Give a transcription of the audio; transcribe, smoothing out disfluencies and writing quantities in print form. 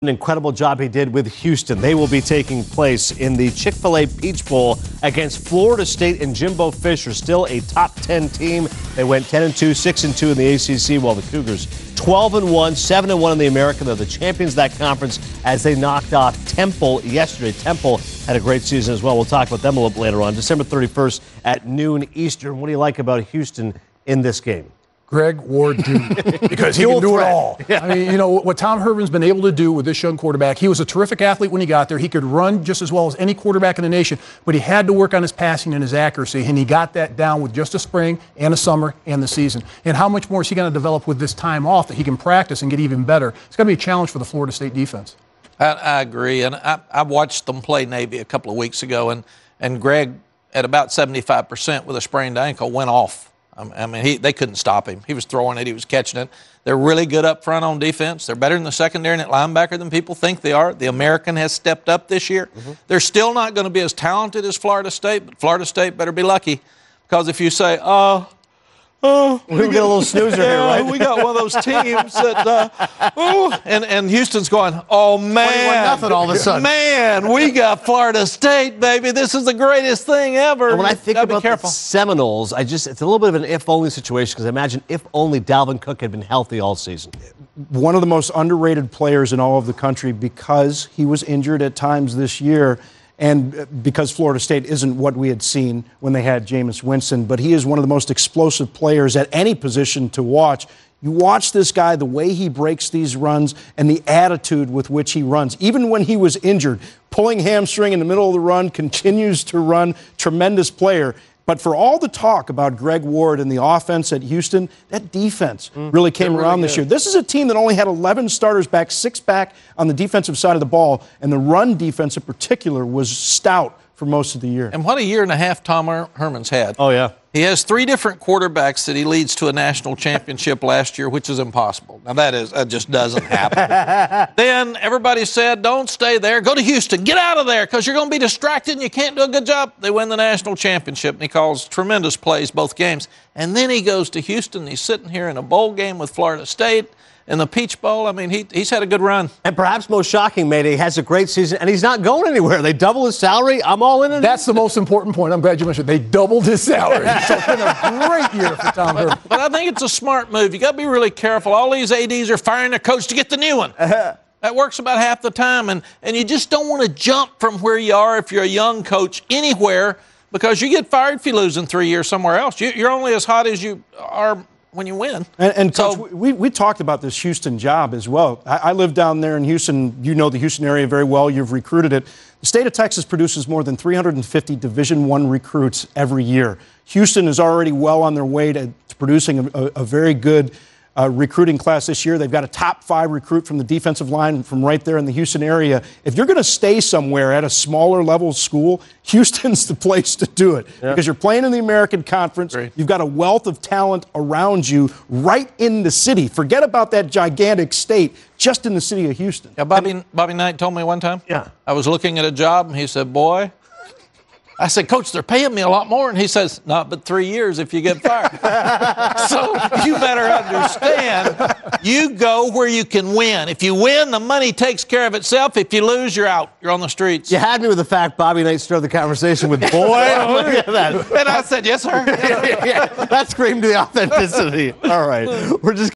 An incredible job he did with Houston. They will be taking place in the Chick-fil-A Peach Bowl against Florida State, and Jimbo Fisher, still a top 10 team. They went 10-2, 6-2 in the ACC, while the Cougars 12-1, 7-1 in the American. They're the champions of that conference as they knocked off Temple yesterday. Temple had a great season as well. We'll talk about them a little bit later on. December 31st at noon Eastern. What do you like about Houston in this game? Greg Ward, dude, because he can do it all. Yeah. I mean, you know, what Tom Herman's been able to do with this young quarterback, he was a terrific athlete when he got there. He could run just as well as any quarterback in the nation, but he had to work on his passing and his accuracy, and he got that down with just a spring and a summer and the season. And how much more is he going to develop with this time off that he can practice and get even better? It's going to be a challenge for the Florida State defense. I agree, and I watched them play Navy a couple of weeks ago, and Greg, at about 75% with a sprained ankle, went off. I mean, they couldn't stop him. He was throwing it. He was catching it. They're really good up front on defense. They're better in the secondary and at linebacker than people think they are. The American has stepped up this year. They're still not going to be as talented as Florida State, but Florida State better be lucky, because if you say, we get a little snoozer here, right? We got one of those teams that, and Houston's going, oh, man. Nothing all of a sudden. Man, we got Florida State, baby. This is the greatest thing ever. And when I think about the Seminoles, it's a little bit of an if-only situation, because I imagine if only Dalvin Cook had been healthy all season. One of the most underrated players in all of the country, because he was injured at times this year, and because Florida State isn't what we had seen when they had Jameis Winston, but he is one of the most explosive players at any position to watch. You watch this guy, the way he breaks these runs and the attitude with which he runs. Even when he was injured, pulling hamstring in the middle of the run, continues to run, tremendous player. But for all the talk about Greg Ward and the offense at Houston, that defense really came around this year. This is a team that only had 11 starters back, 6 back on the defensive side of the ball, and the run defense in particular was stout for most of the year. And what a year and a half Tom Herman's had. Oh, yeah. He has 3 different quarterbacks that he leads to a national championship last year, which is impossible. Now, that just doesn't happen. Then everybody said, don't stay there. Go to Houston. Get out of there, because you're going to be distracted and you can't do a good job. They win the national championship, and he calls tremendous plays both games. And then he goes to Houston. He's sitting here in a bowl game with Florida State in the Peach Bowl. I mean, he's had a good run. And perhaps most shocking, Mayday, has a great season, and he's not going anywhere. They double his salary. I'm all in it. That's the most important point. I'm glad you mentioned it. They doubled his salary. So it's been a great year for Tom Herman. But I think it's a smart move. You got to be really careful. All these ADs are firing their coach to get the new one. That works about half the time, and you just don't want to jump from where you are if you're a young coach anywhere, because you get fired if you lose in 3 years somewhere else. You're only as hot as you are when you win. And Coach, we talked about this Houston job as well. I live down there in Houston. You know the Houston area very well. You've recruited it. The state of Texas produces more than 350 Division I recruits every year. Houston is already well on their way to producing a very good recruiting class this year. They've got a top 5 recruit from the defensive line from right there in the Houston area. If you're going to stay somewhere at a smaller level school, Houston's the place to do it, because you're playing in the American Conference. Right. You've got a wealth of talent around you right in the city. Forget about that gigantic state, just in the city of Houston. Yeah, Bobby Knight told me one time. Yeah. I was looking at a job, and he said, boy, I said, Coach, they're paying me a lot more. And he says, not but 3 years if you get fired. So you better understand, you go where you can win. If you win, the money takes care of itself. If you lose, you're out. You're on the streets. You had me with the fact Bobby Knight started the conversation with, boy, look at that. And I said, yes, sir. Yeah. That screamed the authenticity. All right. We're just